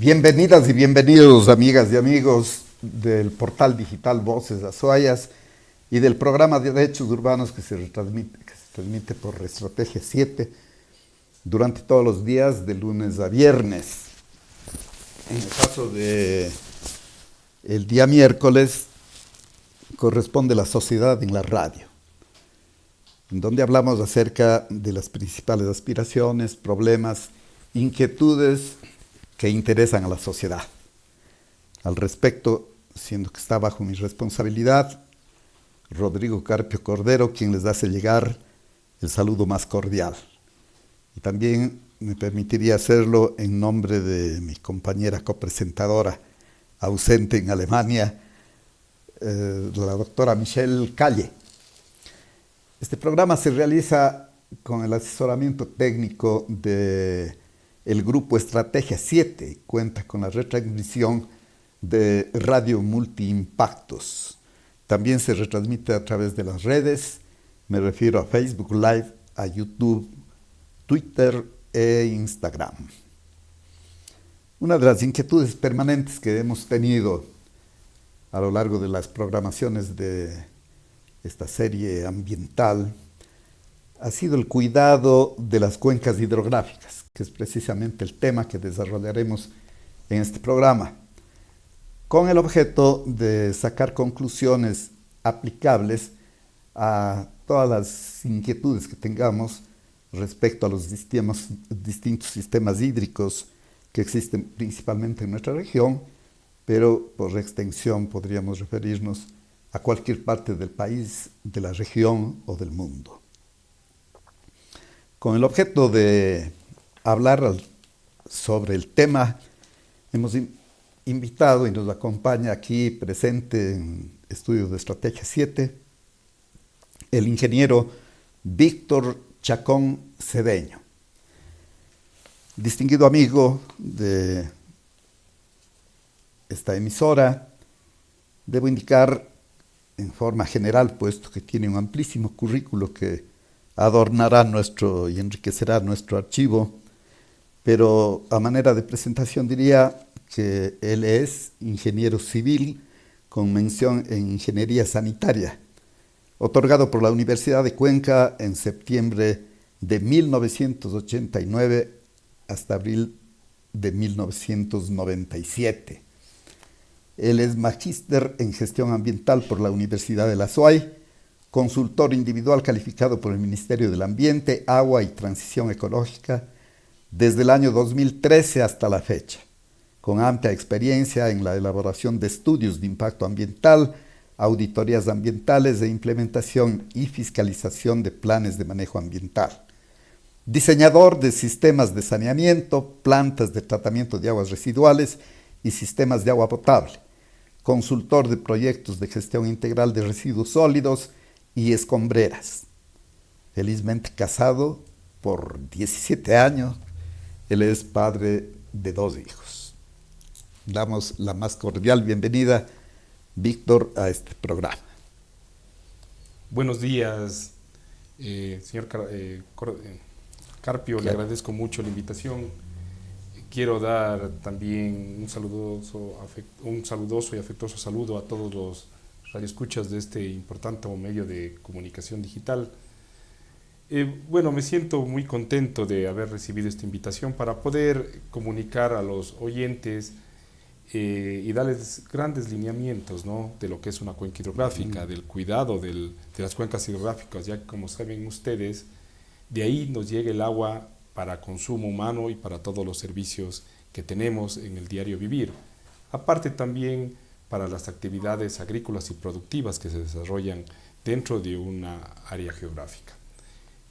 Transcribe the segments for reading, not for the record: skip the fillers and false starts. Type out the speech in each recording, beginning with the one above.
Bienvenidas y bienvenidos, amigas y amigos del portal digital Voces Azuayas y del programa de Derechos Urbanos que se transmite por Estrategia 7 durante todos los días de lunes a viernes. En el caso de el día miércoles corresponde la sociedad en la radio, en donde hablamos acerca de las principales aspiraciones, problemas, inquietudes que interesan a la sociedad. Al respecto, siendo que está bajo mi responsabilidad, Rodrigo Carpio Cordero, quien les hace llegar el saludo más cordial. Y también me permitiría hacerlo en nombre de mi compañera copresentadora, ausente en Alemania, la doctora Michelle Calle. Este programa se realiza con el asesoramiento técnico de el grupo Estrategia 7, cuenta con la retransmisión de Radio Multiimpactos. También se retransmite a través de las redes, me refiero a Facebook Live, a YouTube, Twitter e Instagram. Una de las inquietudes permanentes que hemos tenido a lo largo de las programaciones de esta serie ambiental ha sido el cuidado de las cuencas hidrográficas, que es precisamente el tema que desarrollaremos en este programa, con el objeto de sacar conclusiones aplicables a todas las inquietudes que tengamos respecto a los distintos sistemas hídricos que existen principalmente en nuestra región, pero por extensión podríamos referirnos a cualquier parte del país, de la región o del mundo. Con el objeto de hablar sobre el tema, hemos invitado y nos acompaña aquí presente en Estudios de Estrategia 7 el ingeniero Víctor Chacón Cedeño, distinguido amigo de esta emisora. Debo indicar en forma general, puesto que tiene un amplísimo currículo que adornará y enriquecerá nuestro archivo, pero a manera de presentación diría que él es ingeniero civil con mención en ingeniería sanitaria, otorgado por la Universidad de Cuenca en septiembre de 1989 hasta abril de 1997. Él es magíster en gestión ambiental por la Universidad de la SUAY, consultor individual calificado por el Ministerio del Ambiente, Agua y Transición Ecológica desde el año 2013 hasta la fecha, con amplia experiencia en la elaboración de estudios de impacto ambiental, auditorías ambientales e implementación y fiscalización de planes de manejo ambiental. Diseñador de sistemas de saneamiento, plantas de tratamiento de aguas residuales y sistemas de agua potable. Consultor de proyectos de gestión integral de residuos sólidos y escombreras. Felizmente casado por 17 años, él es padre de 2 hijos. Damos la más cordial bienvenida, Víctor, a este programa. Buenos días, señor Carpio, le agradezco mucho la invitación. Quiero dar también un saludoso y afectuoso saludo a todos los radioescuchas de este importante medio de comunicación digital. Me siento muy contento de haber recibido esta invitación para poder comunicar a los oyentes y darles grandes lineamientos, ¿no?, de lo que es una cuenca hidrográfica, del cuidado de las cuencas hidrográficas, ya que, como saben ustedes, de ahí nos llega el agua para consumo humano y para todos los servicios que tenemos en el diario vivir. Aparte también para las actividades agrícolas y productivas que se desarrollan dentro de una área geográfica.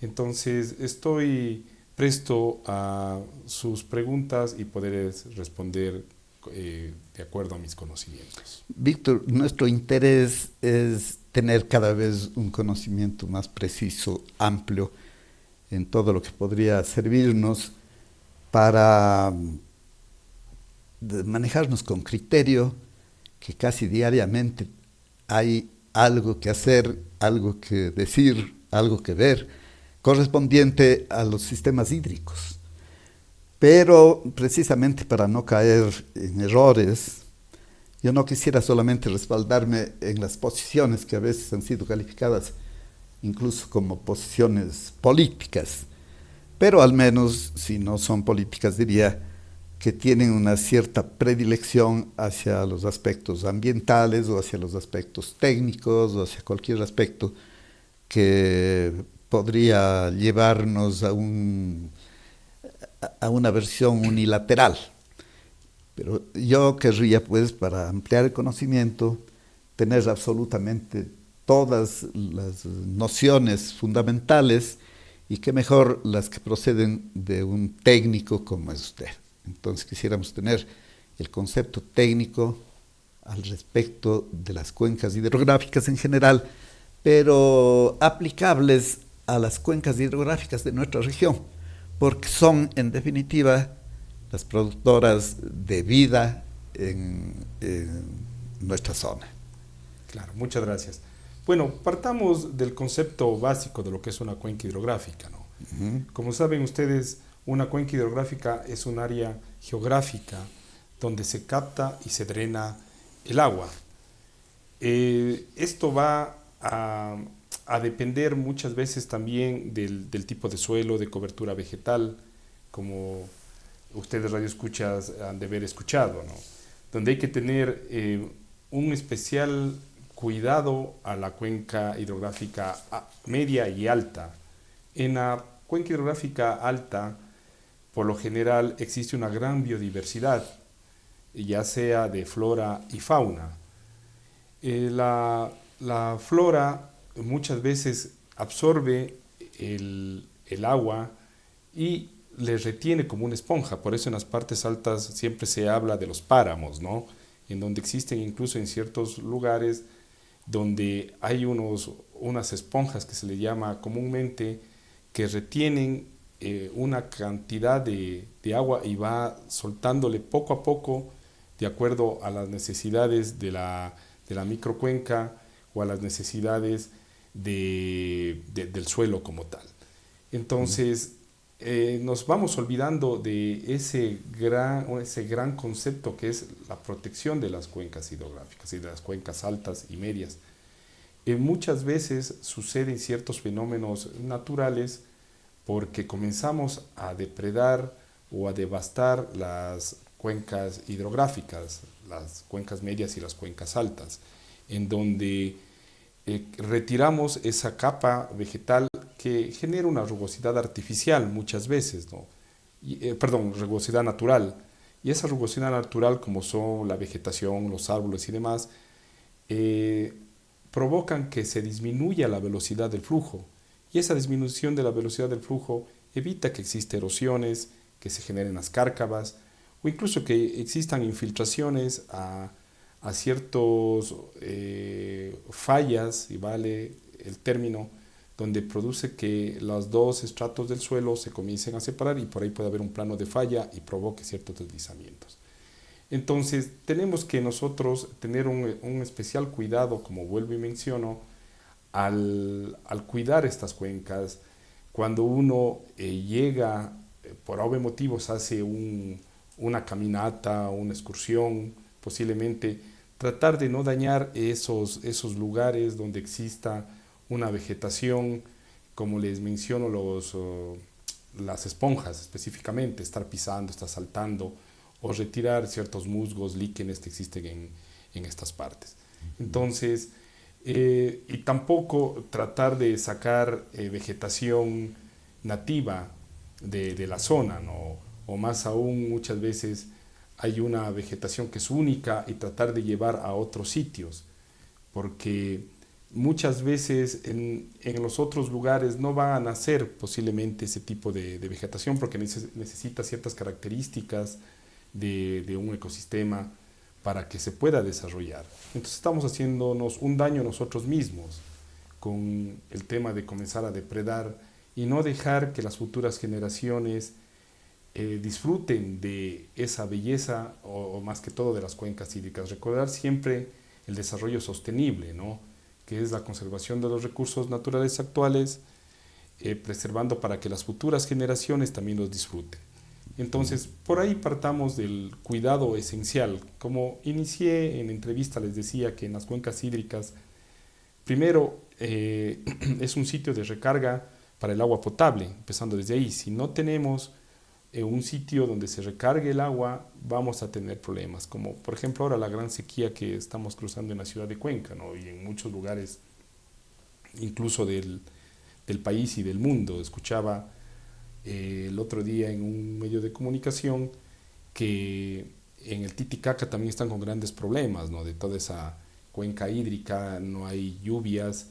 Entonces, estoy presto a sus preguntas y poder responder de acuerdo a mis conocimientos. Víctor, nuestro interés es tener cada vez un conocimiento más preciso, amplio, en todo lo que podría servirnos para manejarnos con criterio, que casi diariamente hay algo que hacer, algo que decir, algo que ver, correspondiente a los sistemas hídricos. Pero precisamente para no caer en errores, yo no quisiera solamente respaldarme en las posiciones que a veces han sido calificadas incluso como posiciones políticas, pero al menos si no son políticas diría que tienen una cierta predilección hacia los aspectos ambientales o hacia los aspectos técnicos o hacia cualquier aspecto que podría llevarnos a una versión unilateral. Pero yo querría, pues, para ampliar el conocimiento, tener absolutamente todas las nociones fundamentales y qué mejor las que proceden de un técnico como es usted. Entonces quisiéramos tener el concepto técnico al respecto de las cuencas hidrográficas en general, pero aplicables a las cuencas hidrográficas de nuestra región, porque son, en definitiva, las productoras de vida en nuestra zona. Claro, muchas gracias. Bueno, partamos del concepto básico de lo que es una cuenca hidrográfica, ¿no? Como saben ustedes, una cuenca hidrográfica es un área geográfica donde se capta y se drena el agua. Esto va a depender muchas veces también del tipo de suelo, de cobertura vegetal, como ustedes radioescuchas han de haber escuchado, ¿no? Donde hay que tener un especial cuidado a la cuenca hidrográfica media y alta. En la cuenca hidrográfica alta, por lo general, existe una gran biodiversidad, ya sea de flora y fauna. La flora muchas veces absorbe el agua y le retiene como una esponja. Por eso en las partes altas siempre se habla de los páramos, ¿no? En donde existen incluso en ciertos lugares donde hay unas esponjas que se le llama comúnmente, que retienen una cantidad de agua y va soltándole poco a poco de acuerdo a las necesidades de la microcuenca o a las necesidades del suelo como tal. Entonces, nos vamos olvidando de ese gran concepto que es la protección de las cuencas hidrográficas y de las cuencas altas y medias. Muchas veces suceden ciertos fenómenos naturales porque comenzamos a depredar o a devastar las cuencas hidrográficas, las cuencas medias y las cuencas altas, en donde retiramos esa capa vegetal que genera una rugosidad artificial muchas veces, ¿no? Perdón, rugosidad natural. Y esa rugosidad natural, como son la vegetación, los árboles y demás, eh, provocan que se disminuya la velocidad del flujo. Y esa disminución de la velocidad del flujo evita que existan erosiones, que se generen las cárcavas, o incluso que existan infiltraciones a ciertos fallas, y vale el término, donde produce que los dos estratos del suelo se comiencen a separar y por ahí puede haber un plano de falla y provoque ciertos deslizamientos. Entonces, tenemos que nosotros tener un especial cuidado, como vuelvo y menciono, al cuidar estas cuencas. Cuando uno llega, por obvios motivos, hace una caminata, una excursión, posiblemente tratar de no dañar esos lugares donde exista una vegetación, como les menciono, las esponjas específicamente, estar pisando, estar saltando o retirar ciertos musgos, líquenes que existen en estas partes. Entonces, y tampoco tratar de sacar vegetación nativa de la zona, ¿no? O más aún, muchas veces hay una vegetación que es única y tratar de llevar a otros sitios, porque muchas veces en los otros lugares no va a nacer posiblemente ese tipo de vegetación porque necesita ciertas características de un ecosistema para que se pueda desarrollar. Entonces estamos haciéndonos un daño a nosotros mismos con el tema de comenzar a depredar y no dejar que las futuras generaciones disfruten de esa belleza o más que todo de las cuencas hídricas. Recordar siempre el desarrollo sostenible, ¿no? Que es la conservación de los recursos naturales actuales, preservando para que las futuras generaciones también los disfruten. Entonces, por ahí partamos del cuidado esencial. Como inicié en entrevista, les decía que en las cuencas hídricas, primero, es un sitio de recarga para el agua potable, empezando desde ahí. Si no tenemos un sitio donde se recargue el agua, vamos a tener problemas, como por ejemplo ahora la gran sequía que estamos cruzando en la ciudad de Cuenca, ¿no? Y en muchos lugares, incluso del país y del mundo. Escuchaba el otro día en un medio de comunicación que en el Titicaca también están con grandes problemas, ¿no? De toda esa cuenca hídrica, no hay lluvias,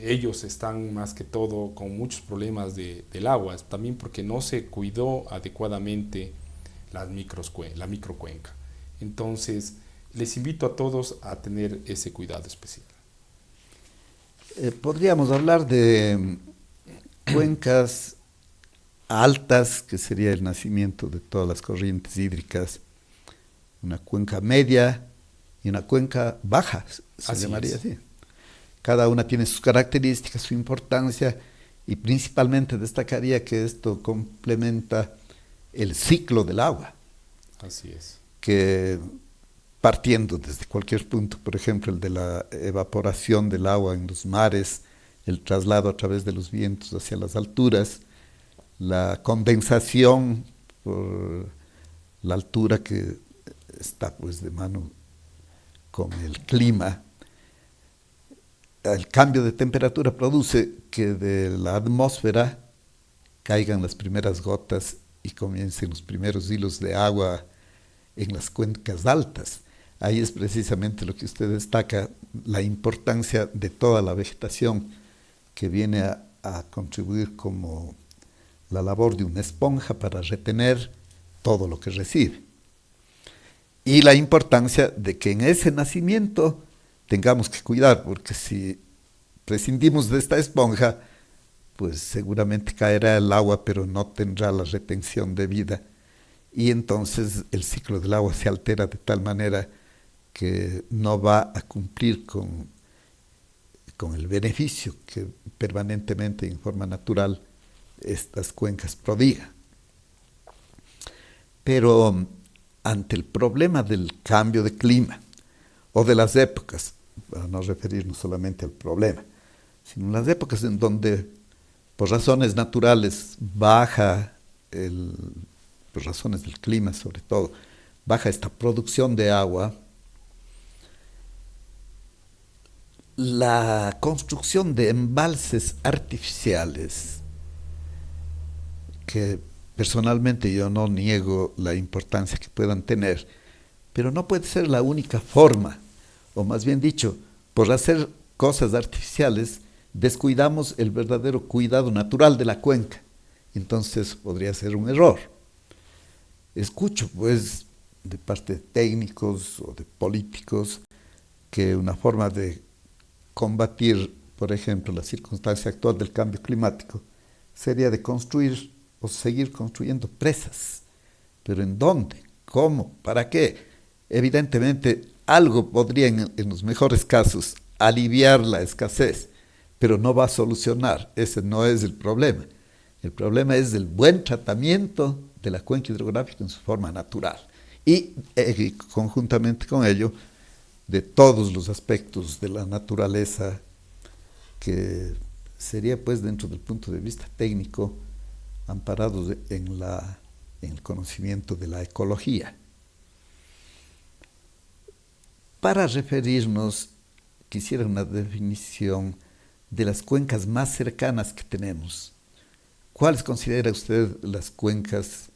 ellos están más que todo con muchos problemas del agua, también porque no se cuidó adecuadamente la microcuenca. Entonces, les invito a todos a tener ese cuidado especial. Podríamos hablar de cuencas altas, que sería el nacimiento de todas las corrientes hídricas, una cuenca media y una cuenca baja, se Así llamaría es. así. Cada una tiene sus características, su importancia, y principalmente destacaría que esto complementa el ciclo del agua, Así es. que partiendo desde cualquier punto, por ejemplo, el de la evaporación del agua en los mares, el traslado a través de los vientos hacia las alturas, la condensación por la altura que está pues de mano con el clima. El cambio de temperatura produce que de la atmósfera caigan las primeras gotas y comiencen los primeros hilos de agua en las cuencas altas. Ahí es precisamente lo que usted destaca, la importancia de toda la vegetación que viene a contribuir como la labor de una esponja para retener todo lo que recibe. Y la importancia de que en ese nacimiento tengamos que cuidar, porque si prescindimos de esta esponja, pues seguramente caerá el agua, pero no tendrá la retención debida. Y entonces el ciclo del agua se altera de tal manera que no va a cumplir con el beneficio que permanentemente en forma natural estas cuencas prodigan. Pero ante el problema del cambio de clima o de las épocas, para no referirnos solamente al problema, sino las épocas en donde por razones naturales por razones del clima sobre todo, baja esta producción de agua, la construcción de embalses artificiales, que personalmente yo no niego la importancia que puedan tener, pero no puede ser la única forma, o más bien dicho, por hacer cosas artificiales, descuidamos el verdadero cuidado natural de la cuenca. Entonces podría ser un error. Escucho, pues, de parte de técnicos o de políticos, que una forma de combatir, por ejemplo, la circunstancia actual del cambio climático sería de construir o seguir construyendo presas. ¿Pero en dónde? ¿Cómo? ¿Para qué? Evidentemente, algo podría, en los mejores casos, aliviar la escasez, pero no va a solucionar. Ese no es el problema. El problema es el buen tratamiento de la cuenca hidrográfica en su forma natural. Y conjuntamente con ello, de todos los aspectos de la naturaleza, que sería, pues, dentro del punto de vista técnico, amparados en el conocimiento de la ecología. Para referirnos, quisiera una definición de las cuencas más cercanas que tenemos. ¿Cuáles considera usted las cuencas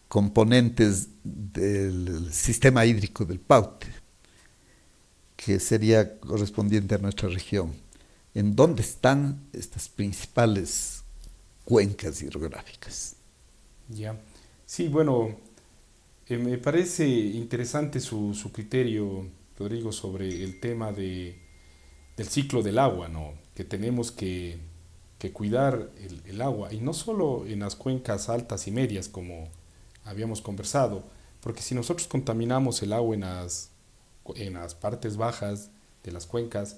componentes del sistema hídrico del Paute, que sería correspondiente a nuestra región? ¿En dónde están estas principales cuencas hidrográficas? Ya. Sí, bueno, me parece interesante su criterio, Rodrigo, sobre el tema del ciclo del agua, ¿no? Que tenemos que cuidar el agua, y no solo en las cuencas altas y medias, como habíamos conversado, porque si nosotros contaminamos el agua en las partes bajas de las cuencas,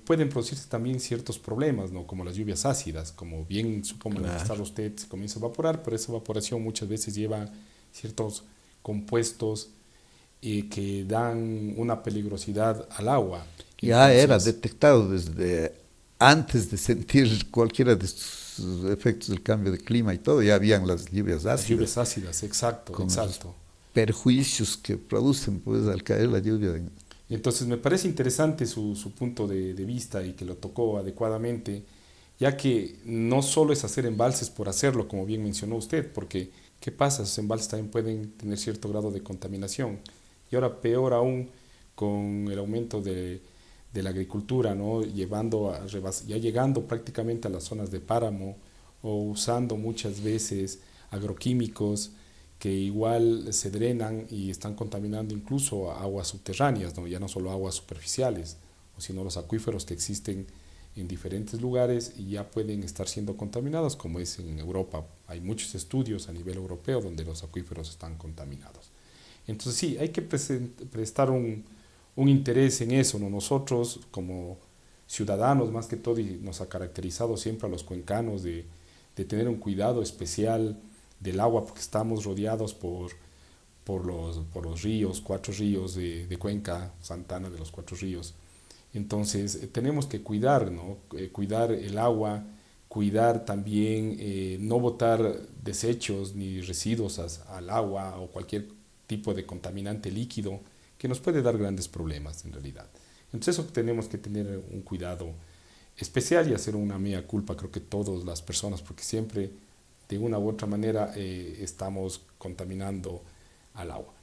pueden producirse también ciertos problemas, ¿no? Como las lluvias ácidas, como bien supo manifestar usted, se comienza a evaporar, pero esa evaporación muchas veces lleva ciertos compuestos que dan una peligrosidad al agua. Ya era detectado desde antes de sentir cualquiera de estos efectos del cambio de clima y todo, ya habían las lluvias ácidas. Las lluvias ácidas, exacto, con exacto. Los perjuicios que producen pues al caer la lluvia. Entonces me parece interesante su punto de vista y que lo tocó adecuadamente, ya que no solo es hacer embalses por hacerlo, como bien mencionó usted, porque ¿qué pasa? Esos embalses también pueden tener cierto grado de contaminación. Y ahora peor aún con el aumento de la agricultura, ¿no? Ya llegando prácticamente a las zonas de páramo o usando muchas veces agroquímicos que igual se drenan y están contaminando incluso aguas subterráneas, ¿no? Ya no solo aguas superficiales, sino los acuíferos que existen en diferentes lugares y ya pueden estar siendo contaminados, como es en Europa. Hay muchos estudios a nivel europeo donde los acuíferos están contaminados. Entonces sí, hay que prestar un interés en eso, ¿no? Nosotros como ciudadanos más que todo, y nos ha caracterizado siempre a los cuencanos de tener un cuidado especial del agua, porque estamos rodeados por los ríos, 4 ríos de Cuenca, Santana de los 4 ríos. Entonces tenemos que cuidar, ¿no? Cuidar el agua, cuidar también, no botar desechos ni residuos al agua o cualquier tipo de contaminante líquido que nos puede dar grandes problemas en realidad. Entonces eso tenemos que tener un cuidado especial y hacer una mea culpa, creo que todas las personas, porque siempre de una u otra manera estamos contaminando al agua.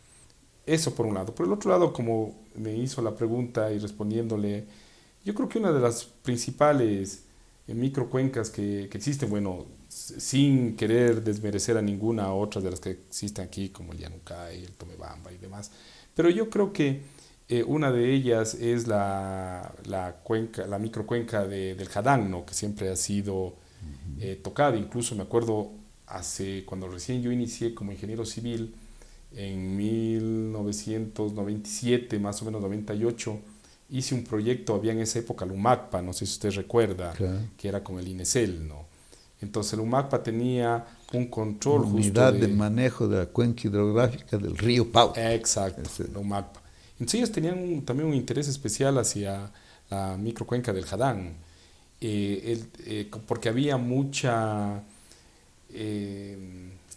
Eso por un lado. Por el otro lado, como me hizo la pregunta y respondiéndole, yo creo que una de las principales microcuencas que existen, bueno, sin querer desmerecer a ninguna otra de las que existen aquí, como el Yanucay, el Tomebamba y demás, pero yo creo que una de ellas es la microcuenca del Jadán, ¿no? Que siempre ha sido tocada. Incluso me acuerdo cuando recién yo inicié como ingeniero civil, en 1997, más o menos 98, hice un proyecto, había en esa época el UMACPA, no sé si usted recuerda, claro, que era con el INESEL, ¿no? Entonces el UMACPA tenía un control Unidad de manejo de la cuenca hidrográfica del río Pau. Exacto, el UMACPA. Entonces ellos tenían también un interés especial hacia la microcuenca del Jadán, porque había mucha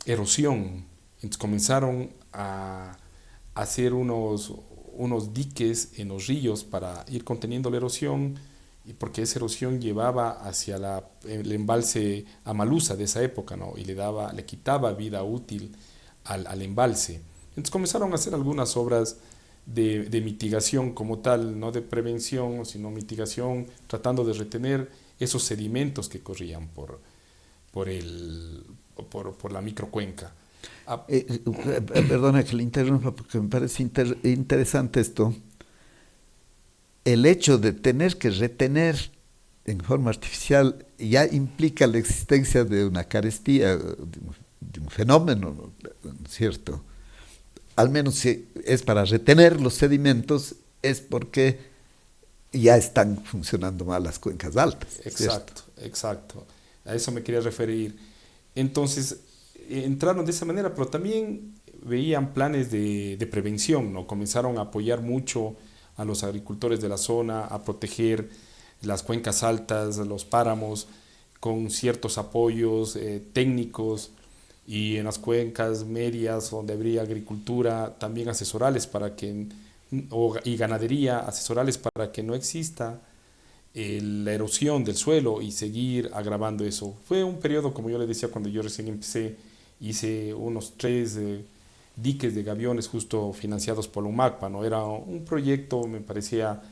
erosión. Entonces comenzaron a hacer unos diques en los ríos para ir conteniendo la erosión, y porque esa erosión llevaba hacia el embalse Amalusa de esa época, ¿no? Y le quitaba vida útil al embalse. Entonces comenzaron a hacer algunas obras de mitigación como tal, no de prevención, sino mitigación, tratando de retener esos sedimentos que corrían por la microcuenca. Perdona que le interrumpa porque me parece interesante esto. El hecho de tener que retener en forma artificial ya implica la existencia de una carestía, de un fenómeno, ¿no? ¿Cierto? Al menos si es para retener los sedimentos, es porque ya están funcionando mal las cuencas altas. Exacto, ¿cierto? Exacto. A eso me quería referir. Entonces, entraron de esa manera, pero también veían planes de prevención, ¿no? Comenzaron a apoyar mucho a los agricultores de la zona, a proteger las cuencas altas, los páramos, con ciertos apoyos técnicos, y en las cuencas medias donde habría agricultura, también asesorales y ganadería, asesorales para que no exista la erosión del suelo y seguir agravando eso. Fue un periodo, como yo le decía, cuando yo recién empecé, hice unos 3 diques de gaviones justo financiados por la UMACPA, ¿no? Era un proyecto, me parecía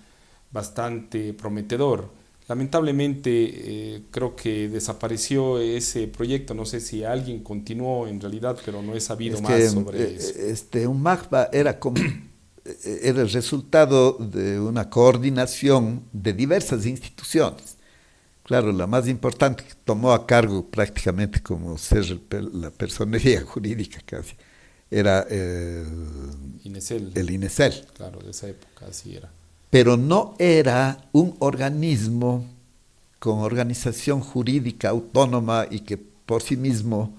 bastante prometedor. Lamentablemente creo que desapareció ese proyecto, no sé si alguien continuó en realidad, pero no he sabido más sobre eso. UMACPA era el resultado de una coordinación de diversas instituciones. Claro, la más importante que tomó a cargo prácticamente como ser la personería jurídica casi, era INESEL. el INESEL. Claro, de esa época, así era. pero no era un organismo con organización jurídica autónoma y que por sí mismo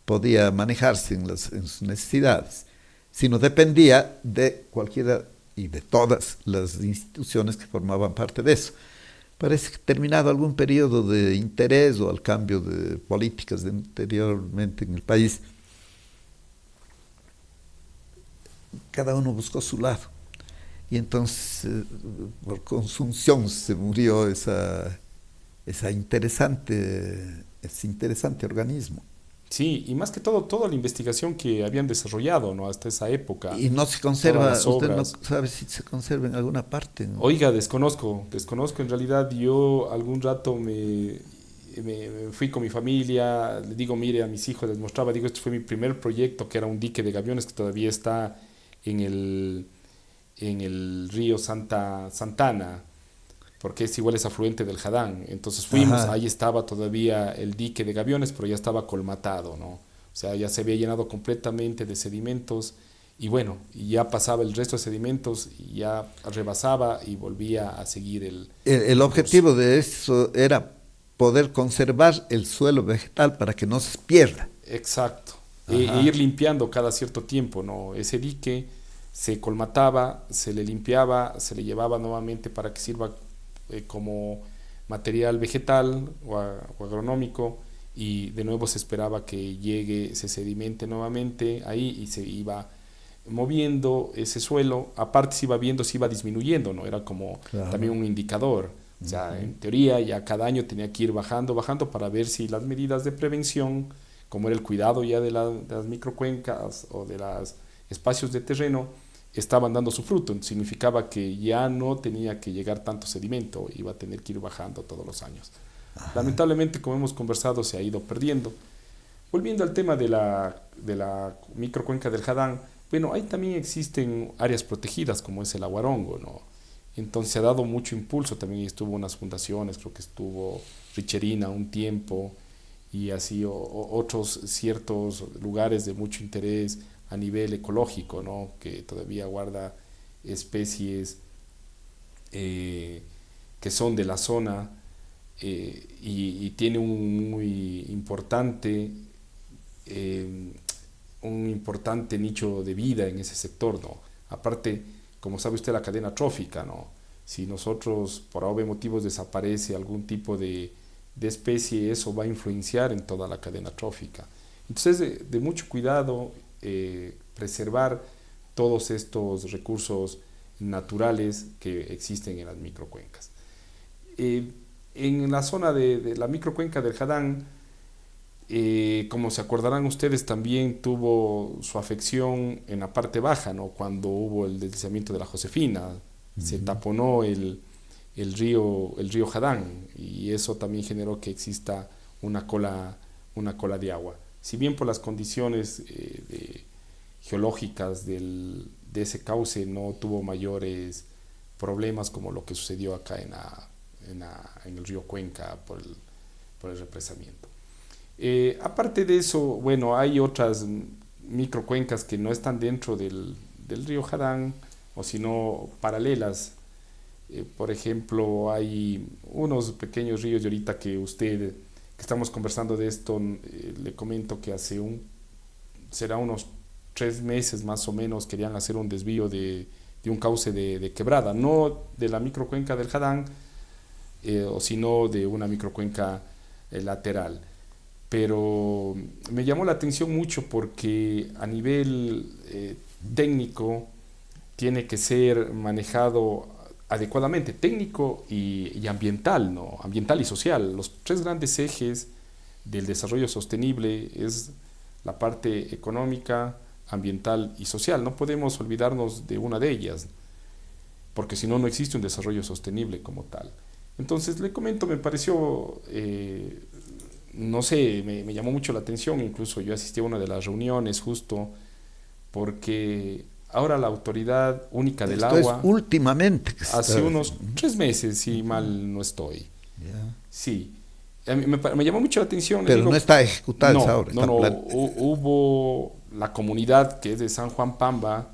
podía manejarse en sus necesidades, sino dependía de cualquiera y de todas las instituciones que formaban parte de eso. Parece que terminado algún periodo de interés o al cambio de políticas anteriormente en el país, cada uno buscó su lado. Y entonces, por consunción, se murió ese interesante organismo. Sí, y más que todo, toda la investigación que habían desarrollado, ¿no? Hasta esa época, Y no se todas conserva, las usted no obras. sabe si se conserva en alguna parte, ¿no? Oiga, desconozco en realidad. Yo algún rato me fui con mi familia, le digo, mire, a mis hijos les mostraba, digo, este fue mi primer proyecto, que era un dique de gaviones que todavía está en el río Santana, porque es igual es afluente del Jadán. Entonces fuimos, Ajá. ahí estaba todavía el dique de gaviones, pero ya estaba colmatado, ¿no? O sea, ya se había llenado completamente de sedimentos y bueno, y ya pasaba el resto de sedimentos y ya rebasaba y volvía a seguir El el curso. objetivo de eso era poder conservar el suelo vegetal para que no se pierda. Exacto. E ir Ajá. limpiando cada cierto tiempo, ¿no? Ese dique se colmataba, se le limpiaba, se le llevaba nuevamente para que sirva como material vegetal o agronómico y de nuevo se esperaba que llegue, se sedimente nuevamente ahí y se iba moviendo ese suelo, aparte se iba viendo, se iba disminuyendo, ¿no? Era como también Claro. un indicador. O sea, Ujú. en teoría ya cada año tenía que ir bajando, bajando para ver si las medidas de prevención, como era el cuidado ya de las microcuencas o de los espacios de terreno, estaban dando su fruto. Significaba que ya no tenía que llegar tanto sedimento, iba a tener que ir bajando todos los años. Lamentablemente, como hemos conversado, se ha ido perdiendo. Volviendo al tema de la microcuenca del Jadán, bueno, ahí también existen áreas protegidas como es el Aguarongo, ¿no? Entonces se ha dado mucho impulso, también estuvo unas fundaciones, creo que estuvo Richerina un tiempo y así otros ciertos lugares de mucho interés a nivel ecológico, ¿no? Que todavía guarda especies que son de la zona y tiene eh, un importante nicho de vida en ese sector, ¿no? Aparte, como sabe usted, la cadena trófica, ¿no? Si nosotros por obvios motivos desaparece algún tipo de especie, eso va a influenciar en toda la cadena trófica. Entonces, de mucho cuidado preservar todos estos recursos naturales que existen en las microcuencas. Eh, en la zona de la microcuenca del Jadán, como se acordarán ustedes, también tuvo su afección en la parte baja, ¿no? Cuando hubo el deslizamiento de la Josefina, se Ujú. taponó el río Jadán y eso también generó que exista una cola de agua. Si bien por las condiciones geológicas de ese cauce no tuvo mayores problemas como lo que sucedió acá en el río Cuenca por el represamiento. Aparte de eso, bueno, hay otras microcuencas que no están dentro del río Jadán, o sino paralelas. Por ejemplo, hay unos pequeños ríos y ahorita que estamos conversando de esto, le comento que será unos 3 meses más o menos, querían hacer un desvío de un cauce de quebrada, no de la microcuenca del Jadán, sino de una microcuenca lateral. Pero me llamó la atención mucho porque a nivel técnico tiene que ser manejado adecuadamente, técnico y ambiental, ¿no? Ambiental y social. Los tres grandes ejes del desarrollo sostenible es la parte económica, ambiental y social. No podemos olvidarnos de una de ellas, porque si no, no existe un desarrollo sostenible como tal. Entonces, le comento, me pareció, no sé, me llamó mucho la atención, incluso yo asistí a una de las reuniones justo porque ahora la Autoridad Única del Esto es Agua, últimamente que se hace está unos haciendo. 3 meses, si Ujú. mal no estoy, Ya. sí, a mí me llamó mucho la atención, le Pero no digo, está ejecutada esa no, obra, no, está no, plan. hubo la comunidad que es de San Juan Pamba,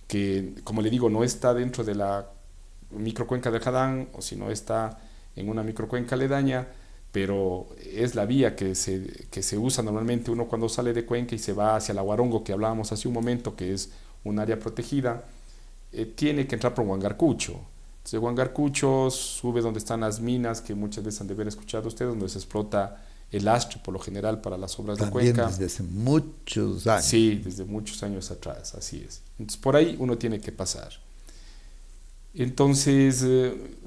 que como le digo, no está dentro microcuenca del Jadán, o si no está en una microcuenca aledaña, pero es la vía que se usa normalmente uno cuando sale de Cuenca y se va hacia la Huarongo, que hablábamos hace un momento, que es un área protegida. Tiene que entrar por Huangarcucho. Entonces Huangarcucho sube donde están las minas, que muchas veces han de haber escuchado ustedes, donde se explota el astre por lo general para las obras También de Cuenca. desde hace muchos años. Sí, desde muchos años atrás, así es. Entonces por ahí uno tiene que pasar. Entonces,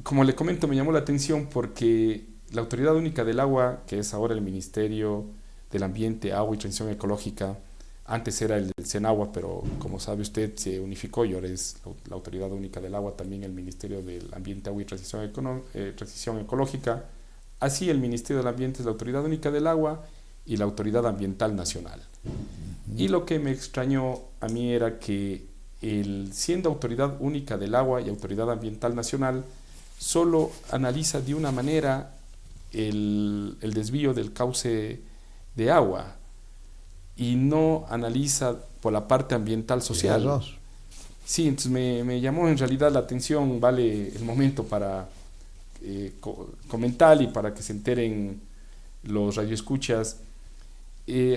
como le comento, me llamó la atención porque la Autoridad Única del Agua, que es ahora el Ministerio del Ambiente, Agua y Transición Ecológica, antes era el Senagua, pero como sabe usted se unificó y ahora es la Autoridad Única del Agua, también el Ministerio del Ambiente, Agua y Transición Ecológica. Así el Ministerio del Ambiente es la Autoridad Única del Agua y la Autoridad Ambiental Nacional. Y lo que me extrañó a mí era que siendo Autoridad Única del Agua y Autoridad Ambiental Nacional, solo analiza de una manera el desvío del cauce de agua y no analiza por la parte ambiental social. Sí, entonces me llamó en realidad la atención, vale el momento para comentar y para que se enteren los radioescuchas.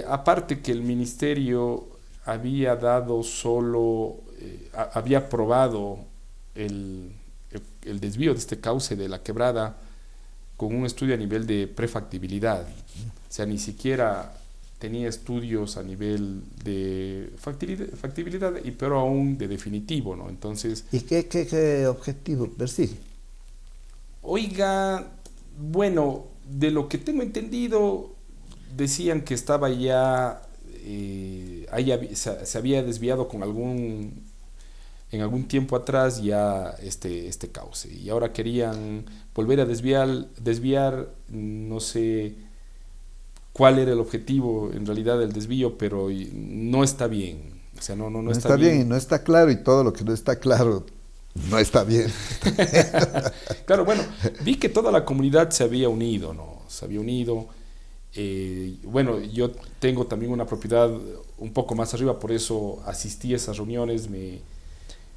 Aparte que el ministerio había dado había aprobado el desvío de este cauce de la quebrada con un estudio a nivel de prefactibilidad. O sea, ni siquiera tenía estudios a nivel de factibilidad, y pero aún de definitivo, ¿no? Entonces, ¿y qué objetivo persigue? Oiga, bueno, de lo que tengo entendido, decían que estaba ya, se había desviado en algún tiempo atrás ya este cauce, y ahora querían volver a desviar, no sé cuál era el objetivo en realidad del desvío, pero no está bien. O sea, no está bien y no está claro, y todo lo que no está claro no está bien. Claro, bueno, vi que toda la comunidad se había unido, ¿no? Se había unido. Bueno, yo tengo también una propiedad un poco más arriba, por eso asistí a esas reuniones.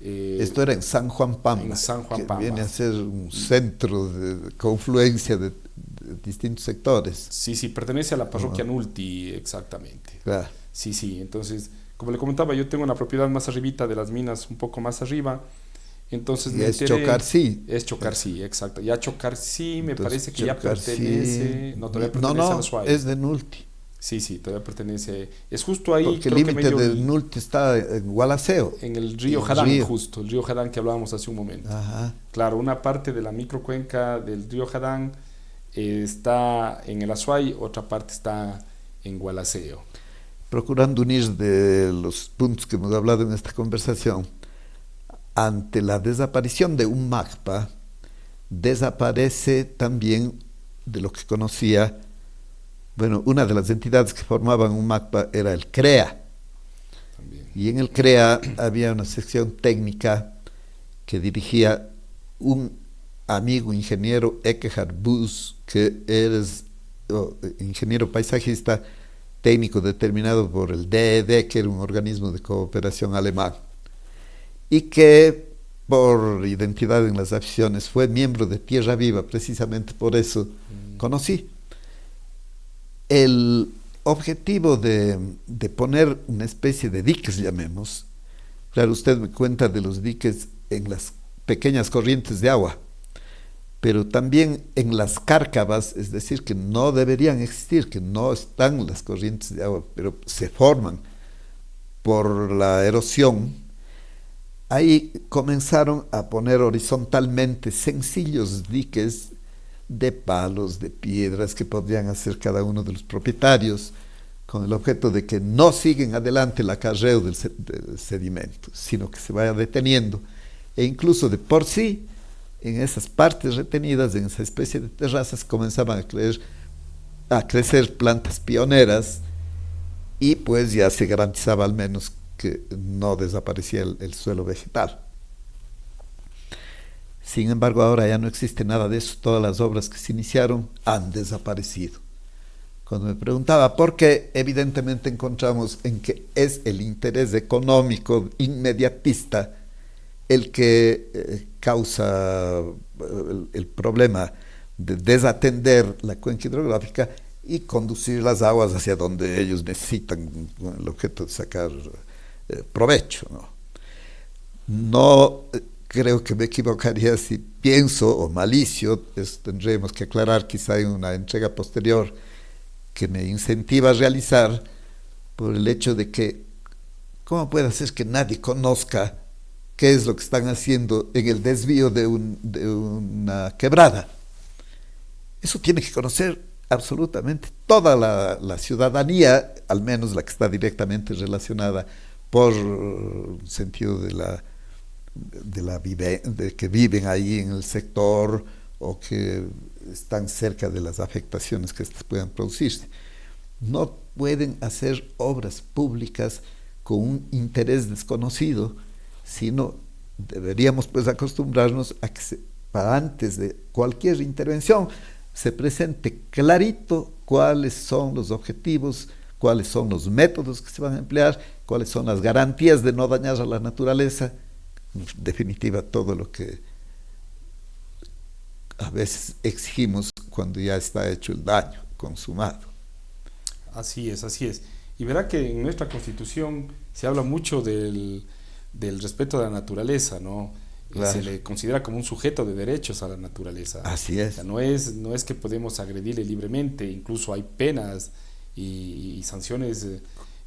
Esto era en San Juan Pamba, en San Juan que Pamba. viene a ser un centro de confluencia de distintos sectores. Sí, pertenece a la parroquia Nulti, exactamente. Claro. Sí, entonces, como le comentaba, yo tengo una propiedad más arribita de las minas, un poco más arriba. Entonces y es Chocarcí. Es Chocarcí, exacto. Ya Chocarcí me parece que ya Chocarcí, pertenece. No, todavía pertenece a la SUAY. Es de Nulti. Sí, todavía pertenece. Es justo ahí. Porque el límite del Nulti está en Gualaceo. En el río Jadán, justo. El río Jadán que hablábamos hace un momento. Ajá. Claro, una parte de la microcuenca del río Jadán está en el Azuay, otra parte está en Gualaceo. Procurando unir de los puntos que hemos hablado en esta conversación, ante la desaparición de un MACPA, desaparece también de lo que conocía, bueno, una de las entidades que formaban un MACPA era el CREA. También. Y en el CREA había una sección técnica que dirigía un amigo ingeniero, Ekehard Bus, que es ingeniero paisajista, técnico determinado por el DED, que era un organismo de cooperación alemán, y que por identidad en las aficiones fue miembro de Tierra Viva, precisamente por eso conocí. El objetivo de poner una especie de diques, llamemos, claro, usted me cuenta de los diques en las pequeñas corrientes de agua, pero también en las cárcavas, es decir, que no deberían existir, que no están las corrientes de agua, pero se forman por la erosión. Ahí comenzaron a poner horizontalmente sencillos diques de palos, de piedras que podrían hacer cada uno de los propietarios, con el objeto de que no siguen adelante el acarreo del sedimento, sino que se vaya deteniendo, e incluso de por sí, en esas partes retenidas, en esa especie de terrazas, comenzaban a crecer plantas pioneras, y pues ya se garantizaba al menos que no desaparecía el suelo vegetal. Sin embargo, ahora ya no existe nada de eso, todas las obras que se iniciaron han desaparecido. Cuando me preguntaba por qué, evidentemente encontramos en que es el interés económico inmediatista el que causa el problema de desatender la cuenca hidrográfica y conducir las aguas hacia donde ellos necesitan, con el objeto de sacar provecho, ¿no? No creo que me equivocaría si pienso, o malicio, tendremos que aclarar quizá en una entrega posterior, que me incentiva a realizar por el hecho de que, ¿cómo puede ser que nadie conozca qué es lo que están haciendo en el desvío de una quebrada? Eso tiene que conocer absolutamente toda la ciudadanía, al menos la que está directamente relacionada por sentido de que viven ahí en el sector o que están cerca de las afectaciones que estas puedan producirse. No pueden hacer obras públicas con un interés desconocido, sino deberíamos pues acostumbrarnos a que para antes de cualquier intervención se presente clarito cuáles son los objetivos, cuáles son los métodos que se van a emplear, cuáles son las garantías de no dañar a la naturaleza, en definitiva todo lo que a veces exigimos cuando ya está hecho el daño, consumado. Así es, así es. Y verá que en nuestra Constitución se habla mucho del respeto a la naturaleza, ¿no? Claro. Se le considera como un sujeto de derechos a la naturaleza. Así O es. sea, no es que podemos agredirle libremente, incluso hay penas y sanciones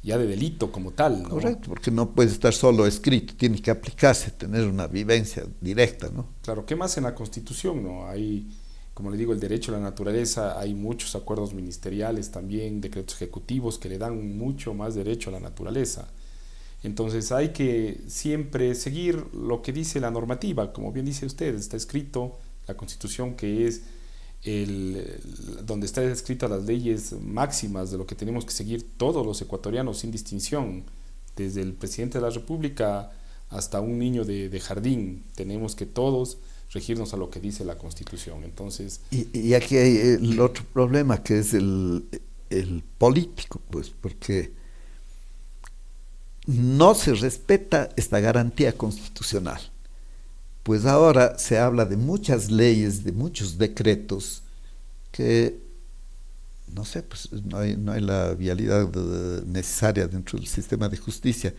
ya de delito como tal, ¿no? Correcto, porque no puede estar solo escrito, tiene que aplicarse, tener una vivencia directa, ¿no? Claro, ¿qué más en la Constitución, no? Hay, como le digo, el derecho a la naturaleza, hay muchos acuerdos ministeriales también, decretos ejecutivos que le dan mucho más derecho a la naturaleza. Entonces hay que siempre seguir lo que dice la normativa, como bien dice usted, está escrito la Constitución, que es donde están escritas las leyes máximas de lo que tenemos que seguir todos los ecuatorianos sin distinción, desde el presidente de la República hasta un niño de jardín, tenemos que todos regirnos a lo que dice la Constitución. Entonces, y aquí hay el otro problema, que es el político, pues, porque no se respeta esta garantía constitucional. Pues ahora se habla de muchas leyes, de muchos decretos que, no sé, pues no hay la vialidad necesaria dentro del sistema de justicia,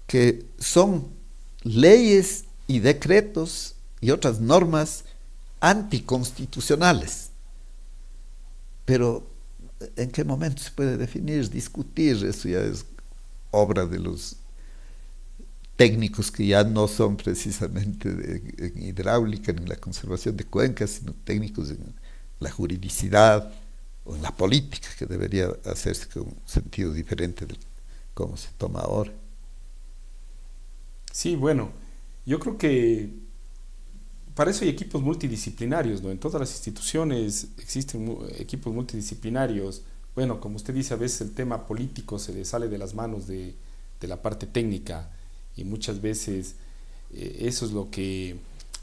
que son leyes y decretos y otras normas anticonstitucionales. Pero, ¿en qué momento se puede definir, discutir? Eso ya es obra de los técnicos que ya no son precisamente en hidráulica ni en la conservación de cuencas, sino técnicos en la juridicidad o en la política, que debería hacerse con un sentido diferente de cómo se toma ahora. sí, bueno, yo creo que para eso hay equipos multidisciplinarios, ¿no? En todas las instituciones existen equipos multidisciplinarios. Bueno, como usted dice, a veces el tema político se le sale de las manos de la parte técnica, y muchas veces eso es lo que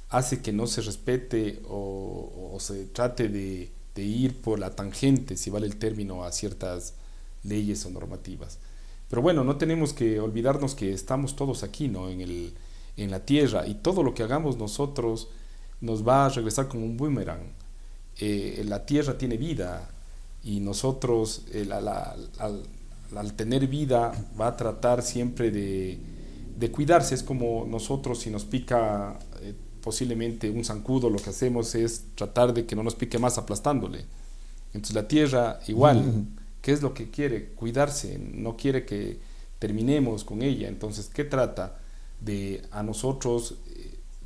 hace que no se respete o se trate de ir por la tangente, si vale el término, a ciertas leyes o normativas. Pero bueno, no tenemos que olvidarnos que estamos todos aquí, ¿no? En la tierra, y todo lo que hagamos nosotros nos va a regresar como un boomerang. La tierra tiene vida, y nosotros al tener vida va a tratar siempre de cuidarse. Es como nosotros, si nos pica posiblemente un zancudo, lo que hacemos es tratar de que no nos pique más aplastándole. Entonces la tierra igual, ¿qué es lo que quiere? Cuidarse, no quiere que terminemos con ella. Entonces, ¿qué trata? De a nosotros,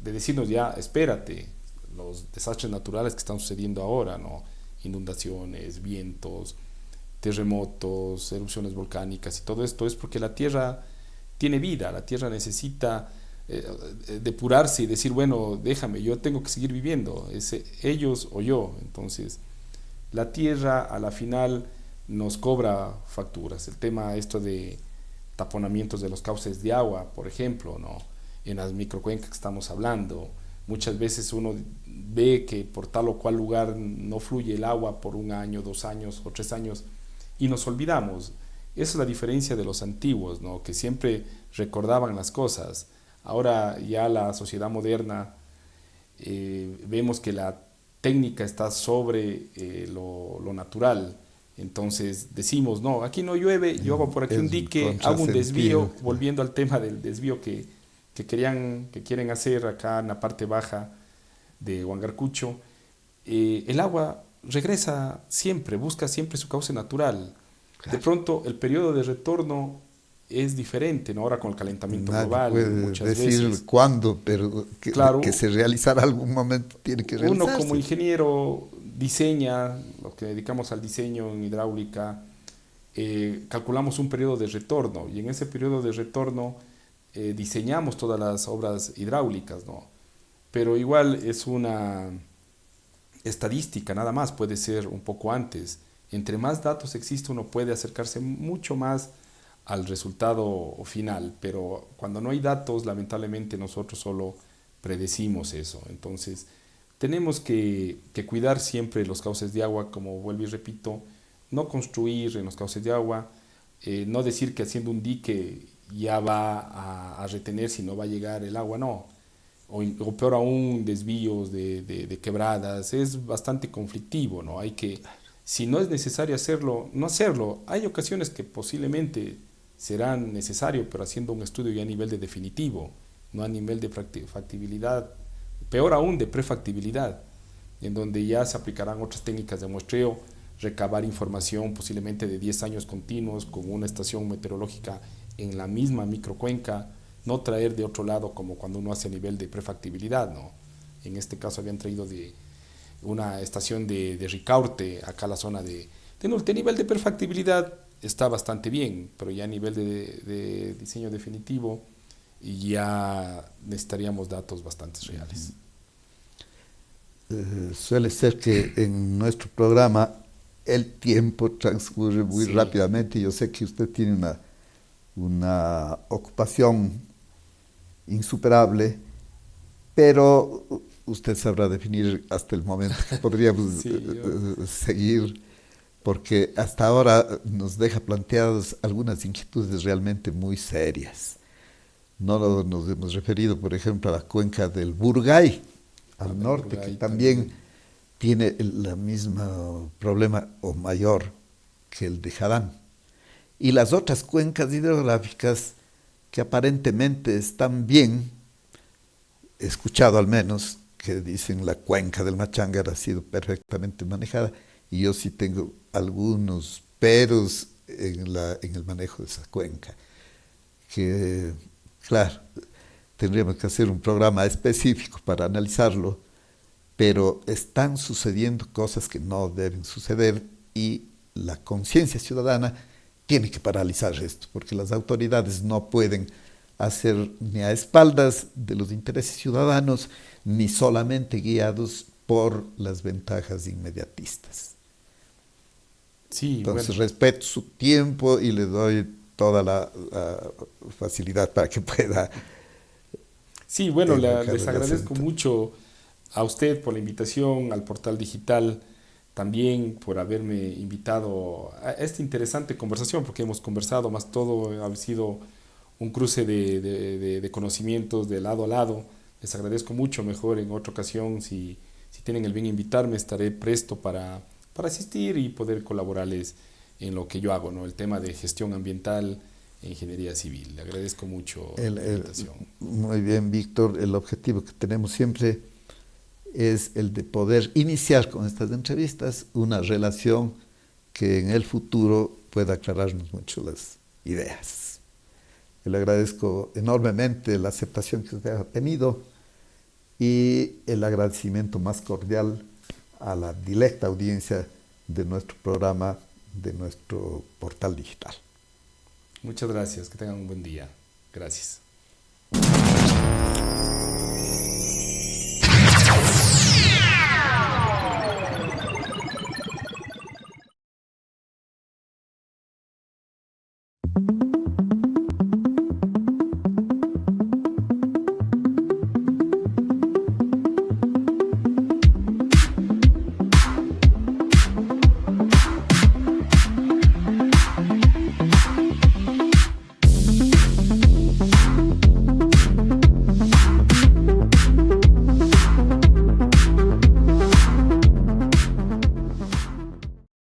de decirnos ya, espérate, los desastres naturales que están sucediendo ahora, ¿no? Inundaciones, vientos, terremotos, erupciones volcánicas y todo esto es porque la tierra tiene vida, la tierra necesita depurarse y decir, bueno, déjame, yo tengo que seguir viviendo, es ellos o yo. Entonces, la tierra a la final nos cobra facturas. El tema esto de taponamientos de los cauces de agua, por ejemplo, ¿no? En las microcuencas que estamos hablando, muchas veces uno ve que por tal o cual lugar no fluye el agua por 1 año, 2 años o 3 años, y nos olvidamos. Esa es la diferencia de los antiguos, ¿no? Que siempre recordaban las cosas. Ahora ya la sociedad moderna, vemos que la técnica está sobre lo natural. Entonces decimos, no, aquí no llueve, yo hago por aquí un Es un dique, hago un contrasentido. desvío, volviendo al tema del desvío que quieren hacer acá en la parte baja de Huangarcucho. El agua regresa siempre, busca siempre su cauce natural. De Claro. pronto el periodo de retorno es diferente, ¿no? Ahora con el calentamiento Nadie global, puede muchas decir veces. cuándo, pero que Claro, se realizará algún momento tiene que uno como realizarse. ingeniero diseña, lo que dedicamos al diseño en hidráulica, calculamos un periodo de retorno y en ese periodo de retorno diseñamos todas las obras hidráulicas, ¿no? Pero igual es una estadística, nada más, puede ser un poco antes. Entre más datos existe, uno puede acercarse mucho más al resultado final, pero cuando no hay datos, lamentablemente nosotros solo predecimos eso. Entonces, tenemos que cuidar siempre los cauces de agua, como vuelvo y repito, no construir en los cauces de agua, no decir que haciendo un dique ya va a retener si no va a llegar el agua, no. O peor aún, desvíos de quebradas, es bastante conflictivo, ¿no? Hay que, si no es necesario hacerlo, no hacerlo. Hay ocasiones que posiblemente serán necesario, pero haciendo un estudio ya a nivel de definitivo, no a nivel de factibilidad, peor aún de prefactibilidad, en donde ya se aplicarán otras técnicas de muestreo, recabar información posiblemente de 10 años continuos con una estación meteorológica en la misma microcuenca, no traer de otro lado como cuando uno hace a nivel de prefactibilidad, ¿no? En este caso habían traído de una estación de Ricaurte, acá la zona de norte. A nivel de prefactibilidad está bastante bien, pero ya a nivel de diseño definitivo ya necesitaríamos datos bastante reales. Suele ser que en nuestro programa el tiempo transcurre muy Sí, rápidamente. Yo sé que usted tiene una ocupación insuperable, pero usted sabrá definir hasta el momento que podríamos sí, yo, seguir, porque hasta ahora nos deja planteadas algunas inquietudes realmente muy serias. Nos hemos referido, por ejemplo, a la cuenca del Burgay, al del norte, que Burgay también también. tiene el mismo problema o mayor que el de Jadán. Y las otras cuencas hidrográficas que aparentemente están bien, he escuchado al menos que dicen la cuenca del Machangar ha sido perfectamente manejada y yo sí tengo algunos peros en el manejo de esa cuenca, que claro, tendríamos que hacer un programa específico para analizarlo, pero están sucediendo cosas que no deben suceder y la conciencia ciudadana tiene que paralizar esto, porque las autoridades no pueden hacer ni a espaldas de los intereses ciudadanos, ni solamente guiados por las ventajas inmediatistas. Sí, bueno. Entonces respeto su tiempo y le doy toda la facilidad para que pueda Sí, bueno, enmarcar les el agradezco asunto. mucho a usted por la invitación al portal digital, también por haberme invitado a esta interesante conversación, porque hemos conversado más todo, ha sido un cruce de conocimientos de lado a lado. Les agradezco mucho, mejor en otra ocasión, si tienen el bien invitarme, estaré presto para asistir y poder colaborarles en lo que yo hago, ¿no? El tema de gestión ambiental e ingeniería civil. Le agradezco mucho El, la el, invitación. muy bien, Víctor, el objetivo que tenemos siempre es el de poder iniciar con estas entrevistas una relación que en el futuro pueda aclararnos mucho las ideas. Le agradezco enormemente la aceptación que usted ha tenido y el agradecimiento más cordial a la directa audiencia de nuestro programa, de nuestro portal digital. Muchas gracias, que tengan un buen día. Gracias.